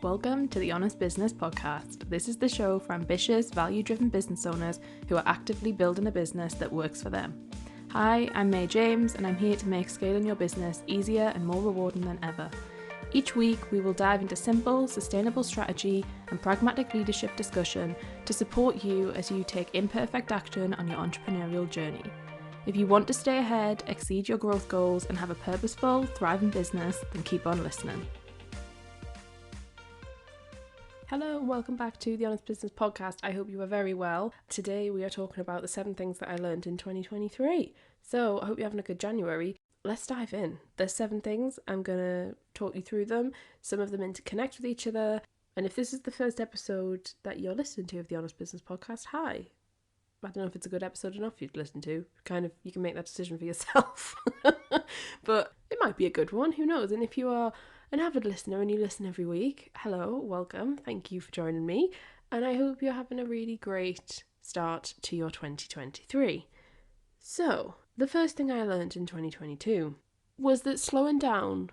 Welcome to the Honest Business Podcast. This is the show for ambitious, value-driven business owners who are actively building a business that works for them. Hi, I'm May James, and I'm here to make scaling your business easier and more rewarding than ever. Each week, we will dive into simple, sustainable strategy and pragmatic leadership discussion to support you as you take imperfect action on your entrepreneurial journey. If you want to stay ahead, exceed your growth goals, and have a purposeful, thriving business, then keep on listening. Hello and welcome back to the Honest Business Podcast. I hope you are very well. Today we are talking about the 7 things that I learned in 2023. So I hope you're having a good January. Let's dive in. There's 7 things. I'm going to talk you through them. Some of them interconnect with each other. And if this is the first episode that you're listening to of the Honest Business Podcast, hi. I don't know if it's a good episode enough for you to listen to. You can make that decision for yourself. But it might be a good one. Who knows? And if you are an avid listener and you listen every week, hello, welcome, thank you for joining me, and I hope you're having a really great start to your 2023. So, the first thing I learned in 2022 was that slowing down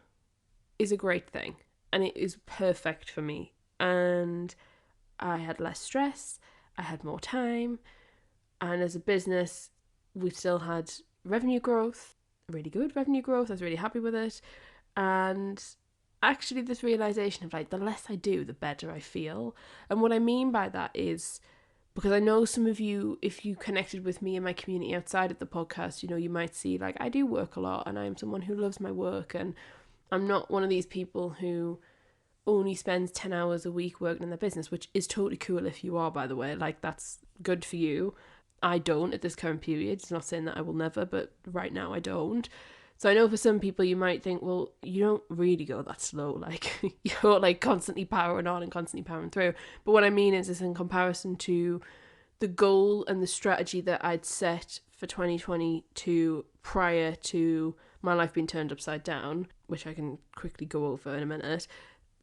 is a great thing, and it is perfect for me, and I had less stress, I had more time, and as a business, we still had revenue growth, really good revenue growth. I was really happy with it, and actually this realization of the less I do, the better I feel. And what I mean by that is, because I know some of you, if you connected with me in my community outside of the podcast, you might see I do work a lot and I am someone who loves my work, and I'm not one of these people who only spends 10 hours a week working in their business, which is totally cool if you are, by the way. That's good for you. I don't at this current period. It's not saying that I will never, but right now I don't. So I know for some people you might think, well, you don't really go that slow. You're constantly powering on and constantly powering through. But what I mean is in comparison to the goal and the strategy that I'd set for 2022 prior to my life being turned upside down, which I can quickly go over in a minute.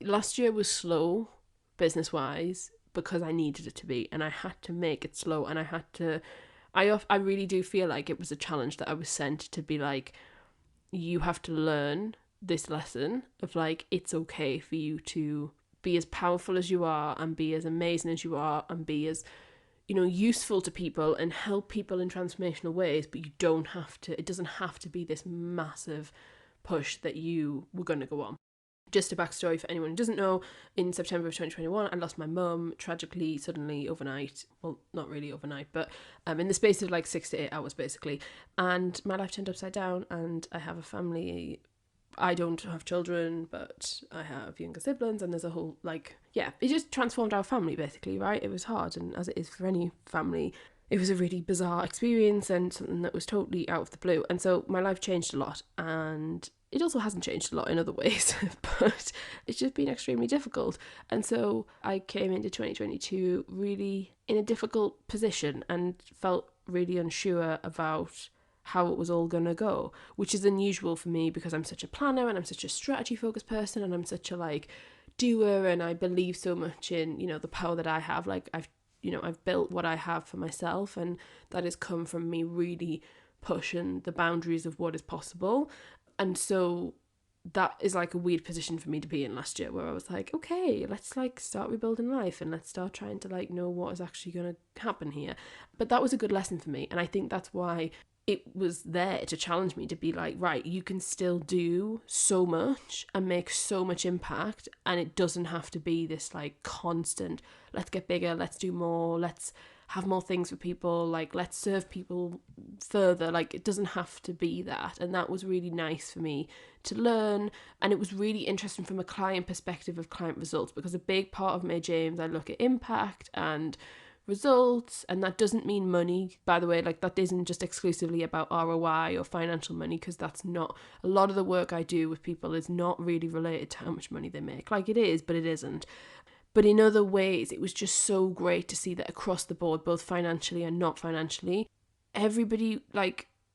Last year was slow business-wise because I needed it to be, and I had to make it slow, and I really do feel like it was a challenge that I was sent to be you have to learn this lesson of it's okay for you to be as powerful as you are and be as amazing as you are and be as useful to people and help people in transformational ways, but it doesn't have to be this massive push that you were going to go on. Just a backstory for anyone who doesn't know, in September of 2021, I lost my mum tragically, suddenly, overnight. Well, not really overnight, but in the space of 6 to 8 hours, basically. And my life turned upside down, and I have a family. I don't have children, but I have younger siblings, and there's a whole, it just transformed our family, basically, right? It was hard, and as it is for any family, it was a really bizarre experience and something that was totally out of the blue. And so my life changed a lot, and it also hasn't changed a lot in other ways, but it's just been extremely difficult. And so I came into 2022 really in a difficult position and felt really unsure about how it was all going to go, which is unusual for me because I'm such a planner and I'm such a strategy focused person, and I'm such a doer, and I believe so much in, the power that I have. I've built what I have for myself, and that has come from me really pushing the boundaries of what is possible. And so that is a weird position for me to be in last year, where I was okay, let's start rebuilding life, and let's start trying to know what is actually going to happen here. But that was a good lesson for me, and I think that's why it was there to challenge me to be right, you can still do so much and make so much impact, and it doesn't have to be this constant, let's get bigger, let's do more, let's have more things for people, let's serve people further. It doesn't have to be that. And that was really nice for me to learn, and it was really interesting from a client perspective of client results, because a big part of May James, I look at impact and results, and that doesn't mean money, by the way. That isn't just exclusively about ROI or financial money, because that's not, a lot of the work I do with people is not really related to how much money they make. It is, but it isn't. But in other ways, it was just so great to see that across the board, both financially and not financially, everybody,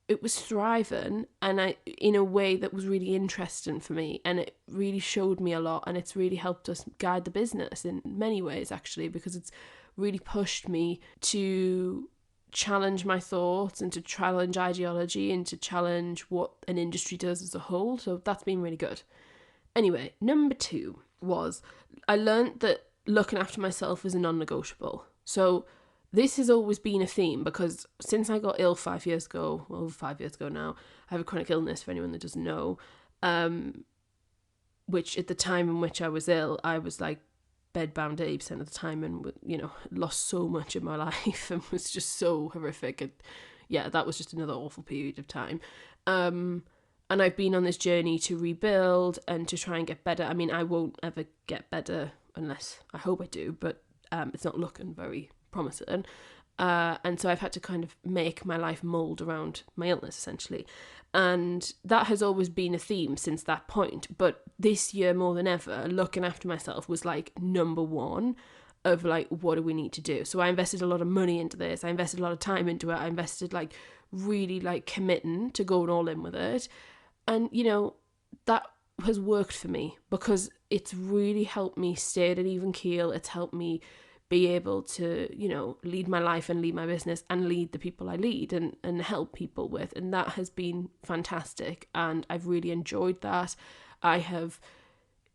it was thriving, and in a way that was really interesting for me, and it really showed me a lot, and it's really helped us guide the business in many ways, actually, because it's really pushed me to challenge my thoughts and to challenge ideology and to challenge what an industry does as a whole. So that's been really good. Anyway, number 2. was I learned that looking after myself is a non-negotiable. So this has always been a theme, because since I got ill 5 years ago, well, 5 years ago now, I have a chronic illness for anyone that doesn't know, which at the time in which I was ill, I was like bedbound 80% of the time, and, you know, lost so much of my life and was just so horrific. And yeah, that was just another awful period of time. And I've been on this journey to rebuild and to try and get better. I mean, I won't ever get better unless, I hope I do, but it's not looking very promising. And so I've had to kind of make my life mould around my illness, essentially. And that has always been a theme since that point. But this year, more than ever, looking after myself was like number one of like, what do we need to do? So I invested a lot of money into this. I invested a lot of time into it. I invested like really like committing to going all in with it. And, you know, that has worked for me because it's really helped me stay at an even keel. It's helped me be able to, you know, lead my life and lead my business and lead the people I lead and help people with. And that has been fantastic. And I've really enjoyed that. I have,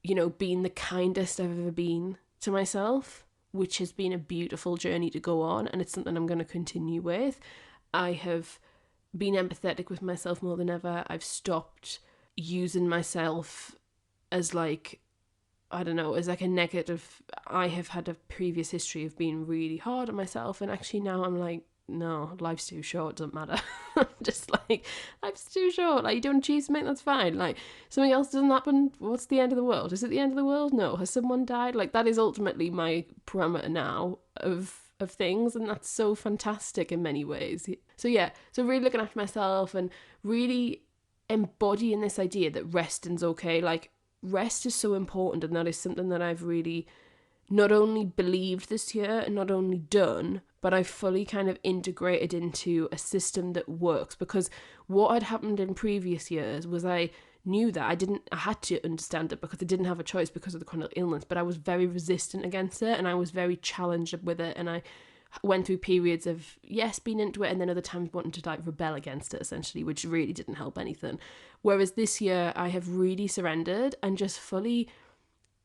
you know, been the kindest I've ever been to myself, which has been a beautiful journey to go on. And it's something I'm going to continue with. I have been empathetic with myself more than ever. I've stopped using myself as like, I don't know, as like a negative. I have had a previous history of being really hard on myself, and actually now I'm like, no, life's too short, it doesn't matter. I'm just like, life's too short, like you don't achieve something, that's fine. Like something else doesn't happen, what's the end of the world? Is it the end of the world? No. Has someone died? Like that is ultimately my parameter now of things, and that's so fantastic in many ways. So yeah, so really looking after myself and really embodying this idea that resting's okay. Like rest is so important, and that is something that I've really not only believed this year and not only done, but I've fully kind of integrated into a system that works. Because what had happened in previous years was I knew that I had to understand it because I didn't have a choice because of the chronic illness, but I was very resistant against it and I was very challenged with it, and I went through periods of yes being into it and then other times wanting to like rebel against it, essentially, which really didn't help anything. Whereas this year I have really surrendered and just fully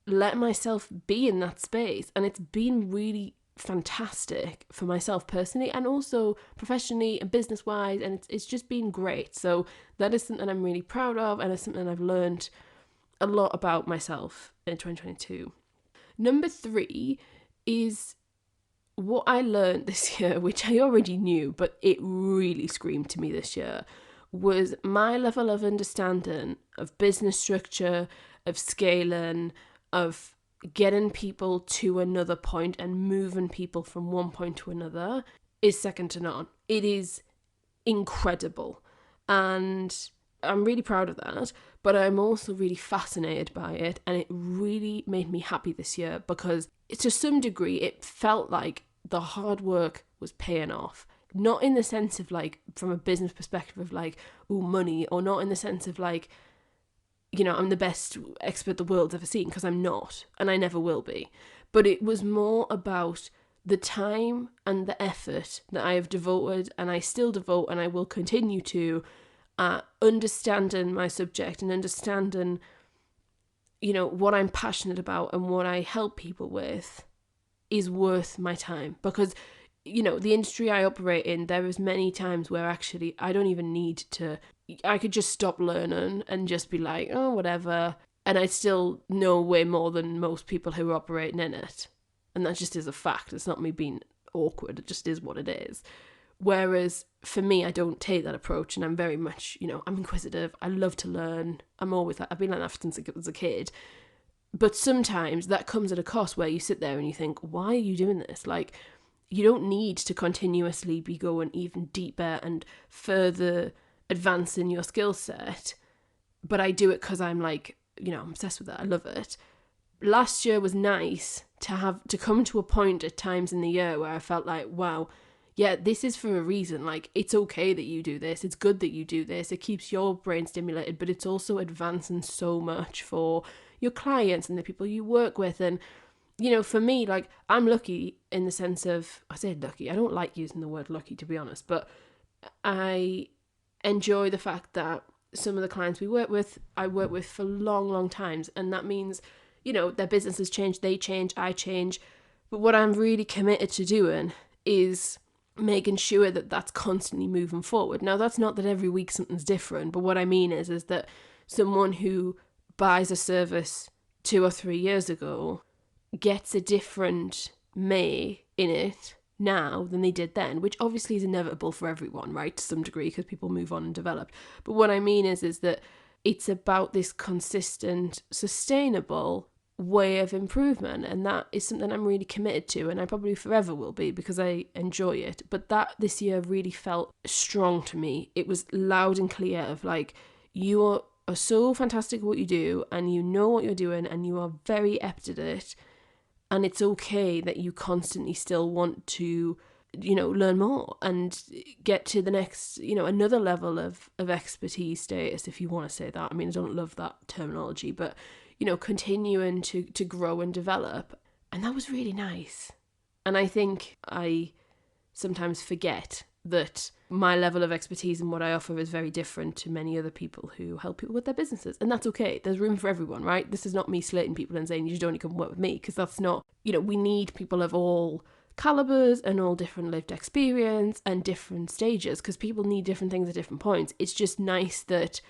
let myself be in that space, and it's been really fantastic for myself personally and also professionally and business wise, and it's just been great. So that is something I'm really proud of, and it's something I've learned a lot about myself in 2022. Number 3 is what I learned this year, which I already knew, but it really screamed to me this year, was my level of understanding of business structure, of scaling, of getting people to another point and moving people from one point to another is second to none. It is incredible. And I'm really proud of that, but I'm also really fascinated by it. And it really made me happy this year because to some degree, it felt like the hard work was paying off. Not in the sense of like, from a business perspective of like, ooh, money, or not in the sense of like, you know, I'm the best expert the world's ever seen, because I'm not, and I never will be. But it was more about the time and the effort that I have devoted, and I still devote, and I will continue to, understanding my subject and understanding, you know, what I'm passionate about and what I help people with is worth my time. Because, you know, the industry I operate in, there is many times where actually I don't even need to, I could just stop learning and just be like, oh, whatever. And I still know way more than most people who are operating in it. And that just is a fact. It's not me being awkward. It just is what it is. Whereas for me, I don't take that approach, and I'm very much, you know, I'm inquisitive. I love to learn. I'm always like, I've been like that since I was a kid. But sometimes that comes at a cost where you sit there and you think, why are you doing this? Like, you don't need to continuously be going even deeper and further advancing your skill set. But I do it because I'm like, you know, I'm obsessed with it. I love it. Last year was nice to come to a point at times in the year where I felt like, wow, yeah, this is for a reason. Like, it's okay that you do this. It's good that you do this. It keeps your brain stimulated, but it's also advancing so much for your clients and the people you work with. And, you know, for me, like, I'm lucky in the sense of, I say lucky, I don't like using the word lucky, to be honest, but I enjoy the fact that some of the clients I work with for long, long times. And that means, their businesses change, they change, I change. But what I'm really committed to doing is making sure that that's constantly moving forward. Now, that's not that every week something's different, but what I mean is that someone who buys a service 2 or 3 years ago gets a different May in it now than they did then, which obviously is inevitable for everyone, right, to some degree, because people move on and develop. But what I mean is that it's about this consistent, sustainable way of improvement, and that is something I'm really committed to, and I probably forever will be, because I enjoy it. But that this year really felt strong to me. It was loud and clear of like, you are so fantastic at what you do, and you know what you're doing, and you are very apt at it, and it's okay that you constantly still want to learn more and get to the next, another level of expertise status, if you want to say that. I mean, I don't love that terminology, but continuing to grow and develop. And that was really nice. And I think I sometimes forget that my level of expertise and what I offer is very different to many other people who help people with their businesses. And that's okay. There's room for everyone, right? This is not me slating people and saying you should only come work with me, because that's not, we need people of all calibers and all different lived experience and different stages, because people need different things at different points. It's just nice that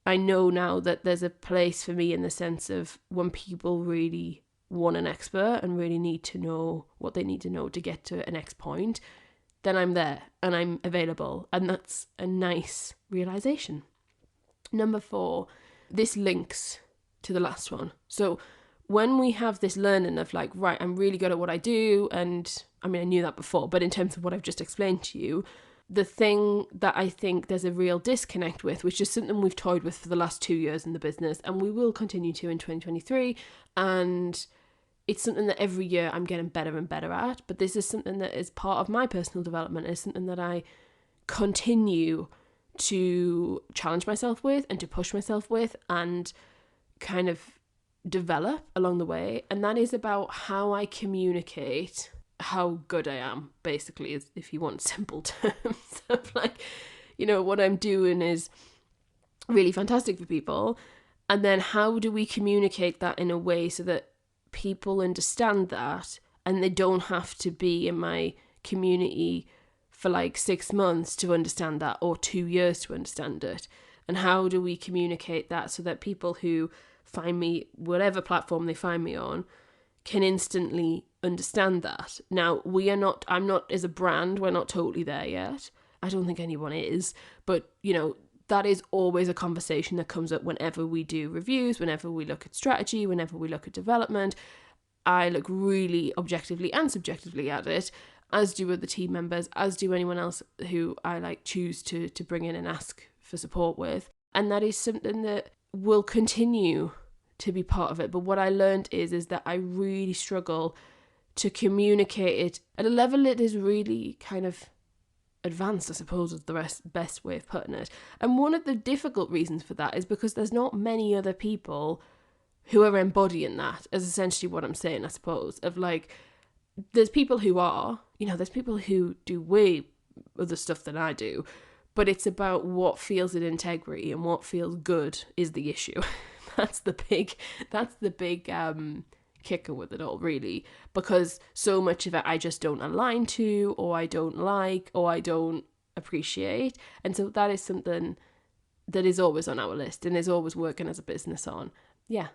I know now that there's a place for me in the sense of when people really want an expert and really need to know what they need to know to get to a next point, then I'm there and I'm available. And that's a nice realization. Number 4, this links to the last one. So when we have this learning of like, right, I'm really good at what I do, and I mean, I knew that before, but in terms of what I've just explained to you, the thing that I think there's a real disconnect with, which is something we've toyed with for the last 2 years in the business, and we will continue to in 2023, and it's something that every year I'm getting better and better at, but this is something that is part of my personal development. It's something that I continue to challenge myself with and to push myself with and kind of develop along the way. And that is about how I communicate how good I am, basically, if you want simple terms of like, what I'm doing is really fantastic for people. And then how do we communicate that in a way so that people understand that, and they don't have to be in my community for like 6 months to understand that, or 2 years to understand it? And how do we communicate that so that people who find me, whatever platform they find me on, can instantly understand that? Now, I'm not, as a brand, we're not totally there yet. I don't think anyone is, but that is always a conversation that comes up whenever we do reviews, whenever we look at strategy, whenever we look at development. I look really objectively and subjectively at it, as do other team members, as do anyone else who I choose to bring in and ask for support with. And that is something that will continue to be part of it. But what I learned is that I really struggle to communicate it at a level that is really kind of advanced, I suppose, is the best way of putting it. And one of the difficult reasons for that is because there's not many other people who are embodying that, is essentially what I'm saying, I suppose. Of like, there's people who are, there's people who do way other stuff than I do, but it's about what feels in integrity and what feels good is the issue. That's the big kicker with it all, really, because so much of it I just don't align to, or I don't like, or I don't appreciate. And so that is something that is always on our list and is always working as a business on. Yeah.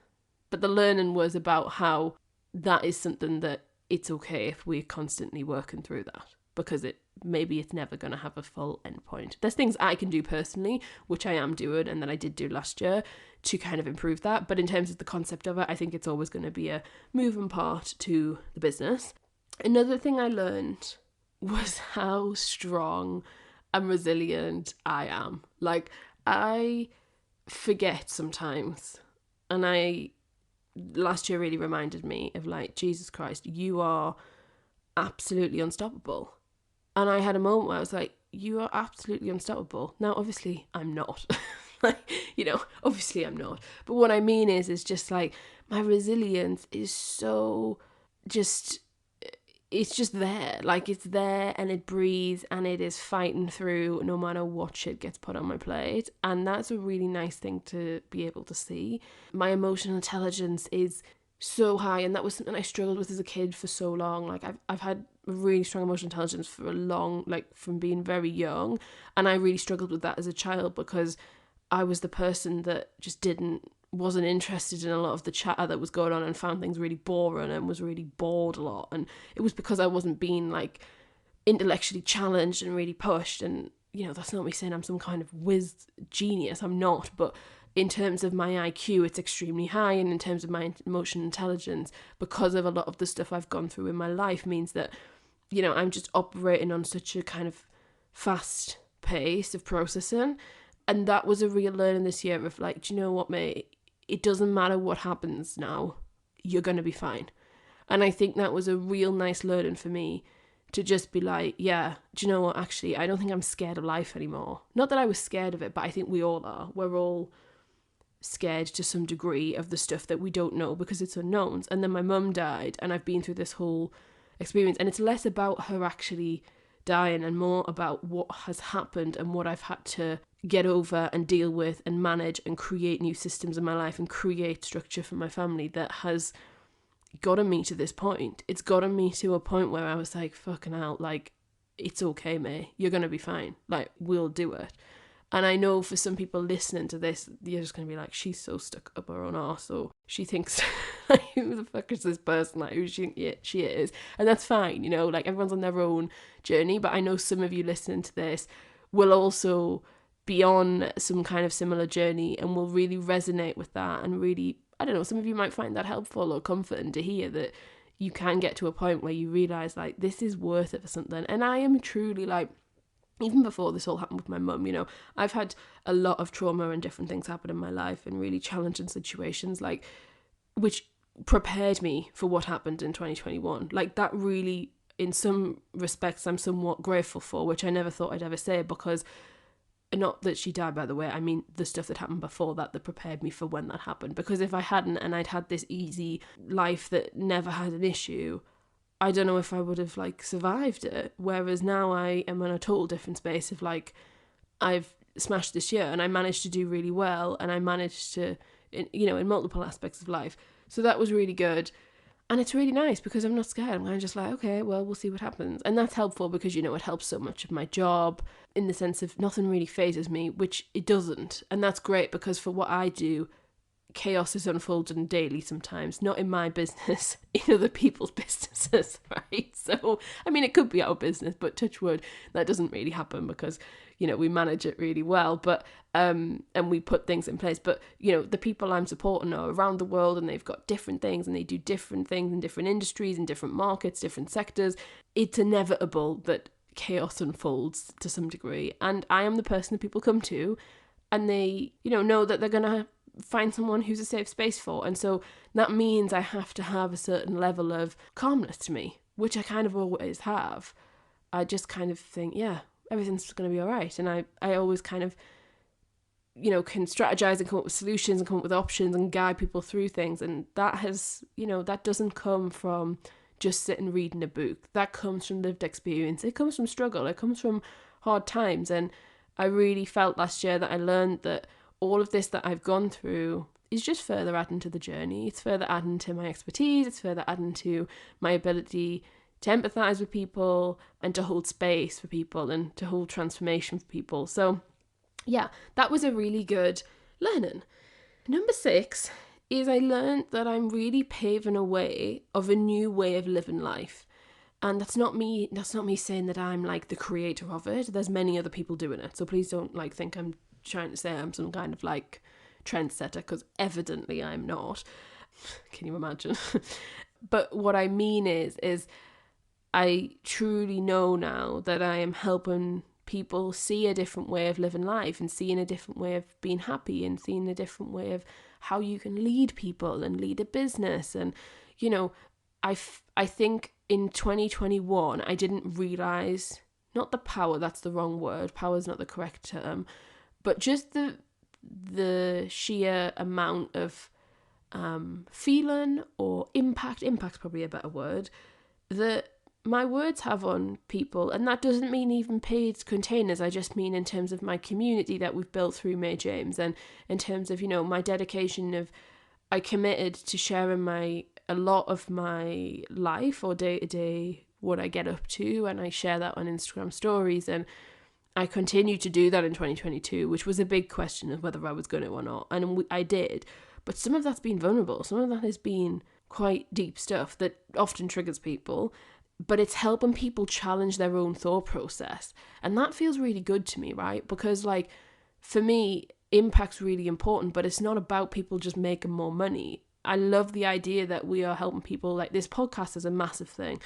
But the learning was about how that is something that it's okay if we're constantly working through that, because maybe it's never going to have a full endpoint. There's things I can do personally, which I am doing and that I did do last year, to kind of improve that. But in terms of the concept of it, I think it's always going to be a moving part to the business. Another thing I learned was how strong and resilient I am. Like, I forget sometimes, and last year really reminded me of like, Jesus Christ, you are absolutely unstoppable. And I had a moment where I was like, you are absolutely unstoppable. Now, obviously, I'm not. Obviously I'm not. But what I mean is just like, my resilience is so just, it's just there. Like, it's there and it breathes and it is fighting through no matter what shit gets put on my plate. And that's a really nice thing to be able to see. My emotional intelligence is so high, and that was something I struggled with as a kid for so long. Like, I've had really strong emotional intelligence for a long, like, from being very young, and I really struggled with that as a child because I was the person that just wasn't interested in a lot of the chatter that was going on and found things really boring and was really bored a lot. And it was because I wasn't being like intellectually challenged and really pushed. And, you know, that's not me saying I'm some kind of whiz genius. I'm not. But in terms of my IQ, it's extremely high. And in terms of my emotional intelligence, because of a lot of the stuff I've gone through in my life, means that, you know, I'm just operating on such a kind of fast pace of processing. And that was a real learning this year of like, do you know what, mate? It doesn't matter what happens now, you're going to be fine. And I think that was a real nice learning for me to just be like, yeah, do you know what, actually, I don't think I'm scared of life anymore. Not that I was scared of it, but I think we all are. We're all scared to some degree of the stuff that we don't know because it's unknowns. And then my mum died, and I've been through this whole experience, and it's less about her actually dying and more about what has happened and what I've had to get over and deal with and manage and create new systems in my life and create structure for my family that has gotten me to this point. It's gotten me to a point where I was like, fucking hell, like, it's okay, mate. You're going to be fine. Like, we'll do it. And I know for some people listening to this, you're just going to be like, she's so stuck up her own arse, or she thinks, like, who the fuck is this person, like, who she is. And that's fine, you know, like, everyone's on their own journey. But I know some of you listening to this will also be on some kind of similar journey and will really resonate with that. And really, I don't know, some of you might find that helpful or comforting to hear that you can get to a point where you realise, like, this is worth it for something. And I am truly, like, even before this all happened with my mum, you know, I've had a lot of trauma and different things happen in my life and really challenging situations, like, which prepared me for what happened in 2021. Like, that really, in some respects, I'm somewhat grateful for, which I never thought I'd ever say, because not that she died, by the way, I mean the stuff that happened before that prepared me for when that happened. Because if I hadn't, and I'd had this easy life that never had an issue, I don't know if I would have, like, survived it. Whereas now I am in a total different space of, like, I've smashed this year and I managed to do really well, and I managed to, you know, in multiple aspects of life. So that was really good. And it's really nice because I'm not scared. I'm kind of just like, okay, well, we'll see what happens. And that's helpful because, you know, it helps so much of my job in the sense of nothing really phases me, which it doesn't. And that's great because for what I do, chaos is unfolding daily sometimes, not in my business, in other people's businesses, right? So, I mean, it could be our business, but touch wood, that doesn't really happen because, you know, we manage it really well, but, and we put things in place. But, you know, the people I'm supporting are around the world and they've got different things and they do different things in different industries, in different markets, different sectors. It's inevitable that chaos unfolds to some degree. And I am the person that people come to and they, you know that they're going to find someone who's a safe space for. And so that means I have to have a certain level of calmness to me, which I kind of always have. I just kind of think, yeah, everything's going to be all right. And I always kind of, you know, can strategize and come up with solutions and come up with options and guide people through things. And that has, you know, that doesn't come from just sitting reading a book. That comes from lived experience. It comes from struggle. It comes from hard times. And I really felt last year that I learned that all of this that I've gone through is just further adding to the journey. It's further adding to my expertise. It's further adding to my ability to empathise with people and to hold space for people and to hold transformation for people. So yeah, that was a really good learning. Number 6 is I learned that I'm really paving a way of a new way of living life. And that's not me saying that I'm like the creator of it. There's many other people doing it. So please don't like think I'm trying to say I'm some kind of like trendsetter, because evidently I'm not. Can you imagine? But what I mean is I truly know now that I am helping people see a different way of living life and seeing a different way of being happy and seeing a different way of how you can lead people and lead a business. And, you know, I think in 2021, I didn't realise, not the power, that's the wrong word, power is not the correct term, but just the sheer amount of feeling or impact's probably a better word, that my words have on people, and that doesn't mean even paid containers. I just mean in terms of my community that we've built through May James, and in terms of, my dedication of, I committed to sharing a lot of my life or day to day, what I get up to, and I share that on Instagram stories, and I continued to do that in 2022, which was a big question of whether I was going to or not, and I did. But some of that's been vulnerable. Some of that has been quite deep stuff that often triggers people, but it's helping people challenge their own thought process. And that feels really good to me, right? Because, like, for me, impact's really important, but it's not about people just making more money. I love the idea that we are helping people, like this podcast is a massive thing,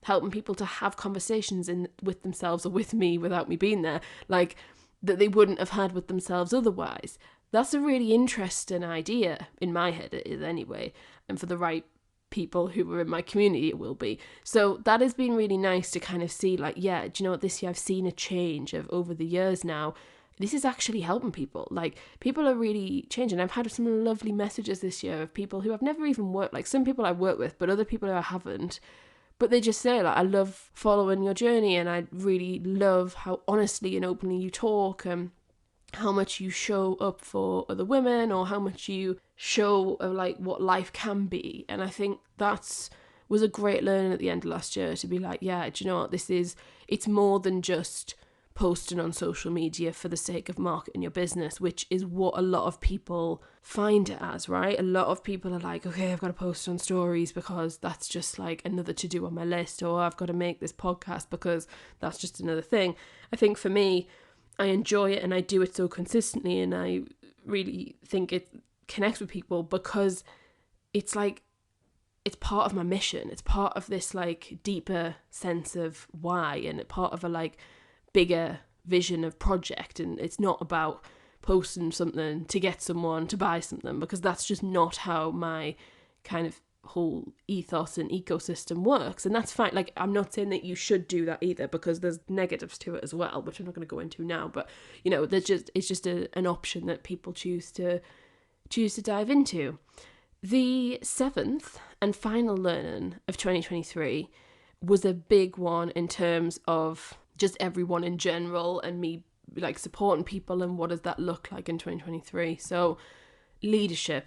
helping people to have conversations with themselves or with me without me being there, like, that they wouldn't have had with themselves otherwise. That's a really interesting idea, in my head it is anyway, and for the right people who were in my community it will be. So that has been really nice to kind of see, like, yeah, do you know what, this year I've seen a change of over the years now. This is actually helping people. Like, people are really changing. I've had some lovely messages this year of people who I've never even worked, like some people I've worked with, but other people who I haven't. But they just say, like, I love following your journey, and I really love how honestly and openly you talk, and how much you show up for other women, or how much you show of, like, what life can be. And I think that's was a great learning at the end of last year, to be like, yeah, do you know what, it's more than just posting on social media for the sake of marketing your business, which is what a lot of people find it as, right? A lot of people are like, okay, I've got to post on stories because that's just like another to do on my list, or I've got to make this podcast because that's just another thing. I think for me, I enjoy it and I do it so consistently, and I really think it connects with people because it's like, it's part of my mission. It's part of this, like, deeper sense of why, and part of a, like, bigger vision of project. And it's not about posting something to get someone to buy something, because that's just not how my kind of whole ethos and ecosystem works. And that's fine. Like, I'm not saying that you should do that either, because there's negatives to it as well, which I'm not going to go into now. But, it's just an option that people choose to dive into. The seventh and final learning of 2023 was a big one in terms of just everyone in general, and me, like, supporting people, and what does that look like in 2023. So leadership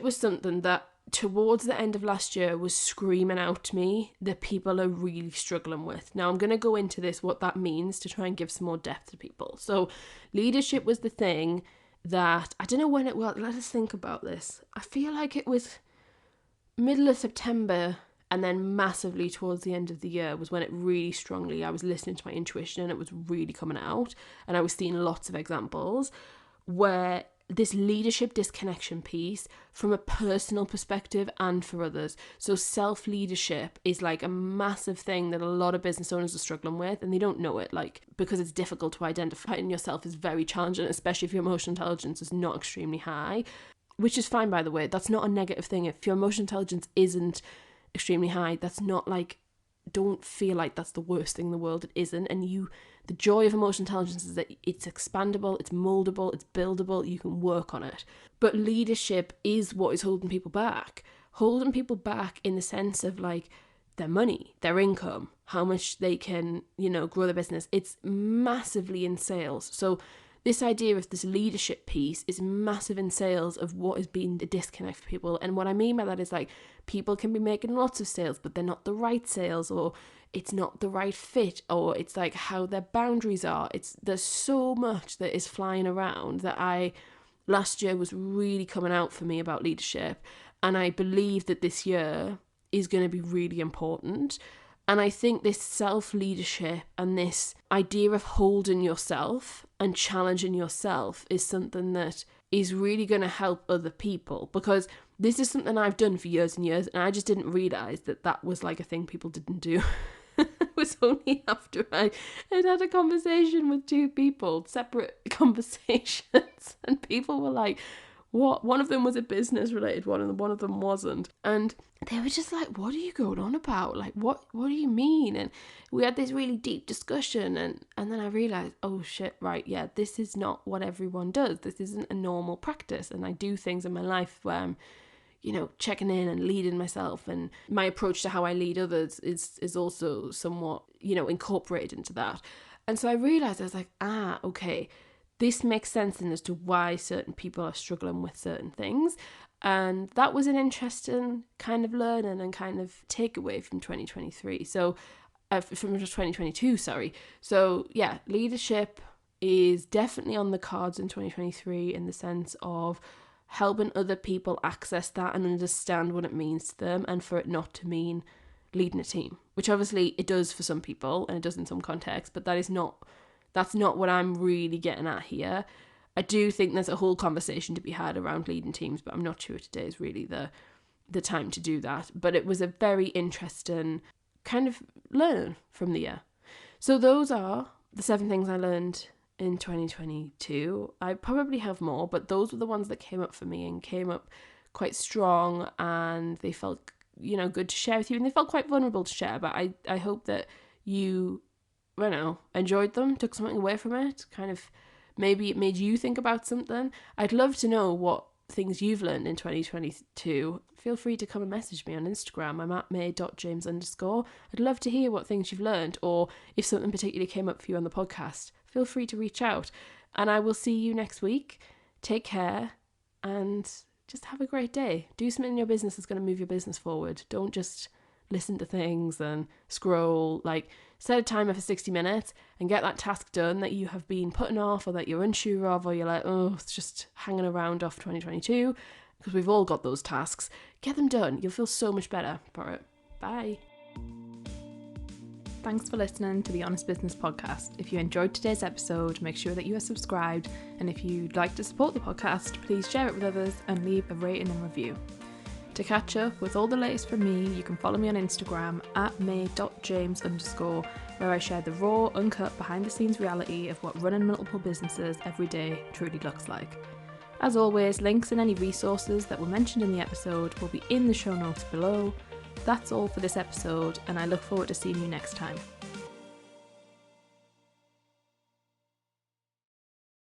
was something that towards the end of last year was screaming out to me that people are really struggling with. Now I'm going to go into this, what that means, to try and give some more depth to people. So leadership was the thing that, I don't know when it was, let us think about this. I feel like it was middle of September, and then massively towards the end of the year was when it really strongly, I was listening to my intuition and it was really coming out. And I was seeing lots of examples where this leadership disconnection piece from a personal perspective and for others. So self-leadership is like a massive thing that a lot of business owners are struggling with, and they don't know it, like, because it's difficult to identify in yourself is very challenging, especially if your emotional intelligence is not extremely high, which is fine, by the way. That's not a negative thing. If your emotional intelligence isn't extremely high, that's not like, don't feel like that's the worst thing in the world. It isn't. And the joy of emotional intelligence is that it's expandable, it's moldable, it's buildable, you can work on it. But leadership is what is holding people back in the sense of, like, their money, their income, how much they can, grow their business. It's massively in sales. So this idea of this leadership piece is massive in sales of what has been the disconnect for people. And what I mean by that is, like, people can be making lots of sales, but they're not the right sales, or it's not the right fit, or it's like how their boundaries are. There's so much that is flying around that last year was really coming out for me about leadership. And I believe that this year is going to be really important. And I think this self-leadership and this idea of holding yourself and challenging yourself is something that is really going to help other people, because this is something I've done for years and years, and I just didn't realise that was like a thing people didn't do. It was only after I had a conversation with two people, separate conversations, and people were like, what? One of them was a business related one, and one of them wasn't. And they were just like, what are you going on about? Like, what do you mean? And we had this really deep discussion, and then I realised, oh shit, right, yeah, this is not what everyone does. This isn't a normal practice. And I do things in my life where I'm, checking in and leading myself, and my approach to how I lead others is also somewhat, incorporated into that. And so I realised, I was like, okay, this makes sense as to why certain people are struggling with certain things. And that was an interesting kind of learning and kind of takeaway from 2023. So, from 2022, sorry. So, yeah, leadership is definitely on the cards in 2023 in the sense of helping other people access that and understand what it means to them, and for it not to mean leading a team, which obviously it does for some people and it does in some contexts, but that's not what I'm really getting at here. I do think there's a whole conversation to be had around leading teams, but I'm not sure today is really the time to do that. But it was a very interesting kind of learning from the year. So those are the 7 things I learned in 2022. I probably have more, but those were the ones that came up for me and came up quite strong, and they felt, good to share with you, and they felt quite vulnerable to share. But I hope that you, enjoyed them, took something away from it, kind of maybe it made you think about something. I'd love to know what things you've learned in 2022. Feel free to come and message me on Instagram. I'm at may.james_. I'd love to hear what things you've learned, or if something particularly came up for you on the podcast. Feel free to reach out, and I will see you next week. Take care and just have a great day. Do something in your business that's going to move your business forward. Don't just listen to things and scroll. Set a timer for 60 minutes and get that task done that you have been putting off, or that you're unsure of, or you're like, it's just hanging around off 2022, because we've all got those tasks. Get them done. You'll feel so much better for it. Bye. Thanks for listening to the Honest Business Podcast. If you enjoyed today's episode, make sure that you are subscribed. And if you'd like to support the podcast, please share it with others and leave a rating and review. To catch up with all the latest from me, you can follow me on Instagram at may.james_, where I share the raw, uncut, behind the scenes reality of what running multiple businesses every day truly looks like. As always, links and any resources that were mentioned in the episode will be in the show notes below. That's all for this episode, and I look forward to seeing you next time.